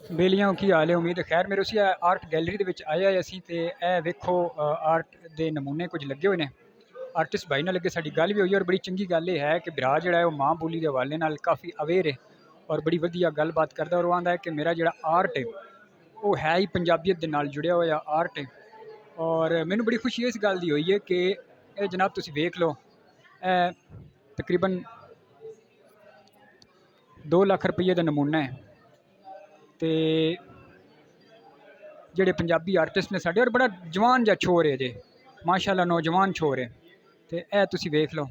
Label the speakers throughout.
Speaker 1: ਬੇਲੀਆਂ ਕੀ ਹਾਲ ਹੈ। ਉਮੀਦ ਹੈ ਖੈਰ। ਮੇਰੇ ਉਸੇ ਆਰਟ ਗੈਲਰੀ ਦੇ ਵਿੱਚ ਆਏ ਅਸੀਂ ਤੇ ਇਹ ਵੇਖੋ ਆਰਟ ਦੇ ਨਮੂਨੇ ਕੁਝ ਲੱਗੇ ਹੋਏ ਨੇ। ਆਰਟਿਸਟ ਭਾਈ ਨਾਲ ਲੱਗੇ ਸਾਡੀ ਗੱਲ ਵੀ ਹੋਈ ਔਰ ਬੜੀ ਚੰਗੀ ਗੱਲ ਇਹ ਹੈ ਕਿ ਭਰਾ ਜਿਹੜਾ ਹੈ ਉਹ ਮਾਂ ਬੋਲੀ ਦੇ ਹਵਾਲੇ ਨਾਲ ਕਾਫੀ ਅਵੇਅਰ ਹੈ ਔਰ ਬੜੀ ਵਧੀਆ ਗੱਲਬਾਤ ਕਰਦਾ ਔਰ ਉਹ ਆਂਦਾ ਹੈ ਕਿ ਮੇਰਾ ਜਿਹੜਾ ਆਰਟ ਹੈ ਉਹ ਹੈ ਹੀ ਪੰਜਾਬੀਅਤ ਦੇ ਨਾਲ ਜੁੜਿਆ ਹੋਇਆ ਆਰਟ ਹੈ। ਔਰ ਮੈਨੂੰ ਬੜੀ ਖੁਸ਼ੀ ਇਸ ਗੱਲ ਦੀ ਹੋਈ ਹੈ ਕਿ ਇਹ ਜਨਾਬ ਤੁਸੀਂ ਵੇਖ ਲਓ, ਇਹ ਤਕਰੀਬਨ 2 ਲੱਖ ਰੁਪਈਏ ਦਾ ਨਮੂਨਾ ਹੈ ਤੇ ਜਿਹੜੇ ਪੰਜਾਬੀ ਆਰਟਿਸਟ ਨੇ ਸਾਡੇ ਔਰ ਬੜਾ ਜਵਾਨ ਜਿਹਾ ਛੋਰ ਹੈ ਜੇ, ਮਾਸ਼ਾਅੱਲਾ ਨੌਜਵਾਨ ਛੋਰ ਹੈ। ਤੇ ਇਹ ਤੁਸੀਂ ਵੇਖ ਲਓ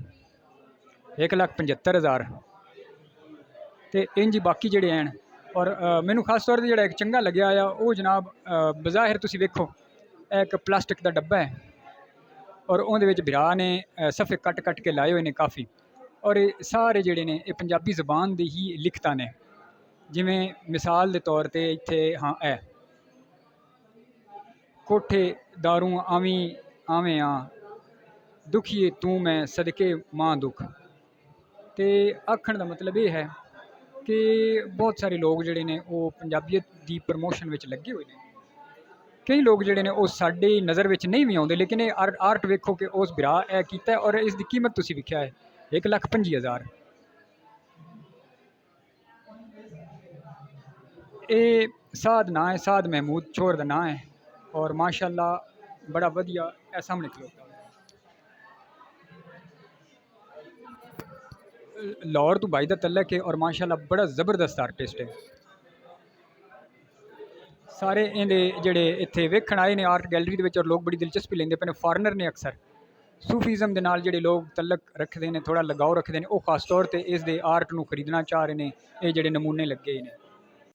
Speaker 1: 1,75,000 ਤੇ ਇੰਜ ਹੀ ਬਾਕੀ ਜਿਹੜੇ ਹਨ। ਔਰ ਮੈਨੂੰ ਖਾਸ ਤੌਰ 'ਤੇ ਜਿਹੜਾ ਇੱਕ ਚੰਗਾ ਲੱਗਿਆ ਆ ਉਹ ਜਨਾਬ ਬਜ਼ਾਹਿਰ ਤੁਸੀਂ ਵੇਖੋ ਇਹ ਇੱਕ ਪਲਾਸਟਿਕ ਦਾ ਡੱਬਾ ਹੈ ਔਰ ਉਹਦੇ ਵਿੱਚ ਭਰਾ ਨੇ ਸਫ਼ੇ ਕੱਟ ਕੱਟ ਕੇ ਲਾਏ ਹੋਏ ਨੇ ਕਾਫੀ। ਔਰ ਇਹ ਸਾਰੇ ਜਿਹੜੇ ਨੇ ਇਹ ਪੰਜਾਬੀ ਜ਼ਬਾਨ ਦੀ ਹੀ ਲਿਖਤਾਂ ਨੇ। ਜਿਵੇਂ ਮਿਸਾਲ ਦੇ ਤੌਰ 'ਤੇ ਇੱਥੇ ਹਾਂ ਇਹ ਕੋਠੇ ਦਾਰੂ ਆਵੀਂ ਆਵੇਂ ਆ ਦੁਖੀਏ ਤੂੰ ਮੈਂ ਸਦਕੇ ਮਾਂ ਦੁੱਖ। ਤੇ ਆਖਣ ਦਾ ਮਤਲਬ ਇਹ ਹੈ ਕਿ ਬਹੁਤ ਸਾਰੇ ਲੋਕ ਜਿਹੜੇ ਨੇ ਉਹ ਪੰਜਾਬੀਅਤ ਦੀ ਪ੍ਰਮੋਸ਼ਨ ਵਿੱਚ ਲੱਗੇ ਹੋਏ ਨੇ। ਕਈ ਲੋਕ ਜਿਹੜੇ ਨੇ ਉਹ ਸਾਡੀ ਨਜ਼ਰ ਵਿੱਚ ਨਹੀਂ ਵੀ ਆਉਂਦੇ, ਲੇਕਿਨ ਇਹ ਆਰਟ ਵੇਖੋ ਕਿ ਉਸ ਭਰਾ ਇਹ ਕੀਤਾ ਔਰ ਇਸ ਦੀ ਕੀਮਤ ਤੁਸੀਂ ਵੇਖਿਆ ਹੈ 1,25,000। ਇਹ ਸਾਧ ਨਾਂ ਹੈ, ਸਾਧ ਮਹਿਮੂਦ ਛੋਰ ਦਾ ਨਾਂ ਹੈ ਔਰ ਮਾਸ਼ਾਅੱਲਾ बड़ा वधिया ਇਹ ਸਾਹਮਣੇ ਖਲੋਤਾ। लाहौर तो भाई का तलक है और माशाल्लाह बड़ा ज़बरदस्त आर्टिस्ट है। सारे इहदे जेहड़े इत्थे वेखण आए ने आर्ट गैलरी दे विच और लोग बड़ी दिलचस्पी लेंदे पे ने, फॉरनर ने अक्सर सूफीज़म के नाल जेहड़े लोग तलक रखते हैं, थोड़ा लगाव रखते हैं, वो खास तौर पर इस दे आर्ट नूं खरीदना चाह रहे हैं। ये जेहड़े नमूने लगे ने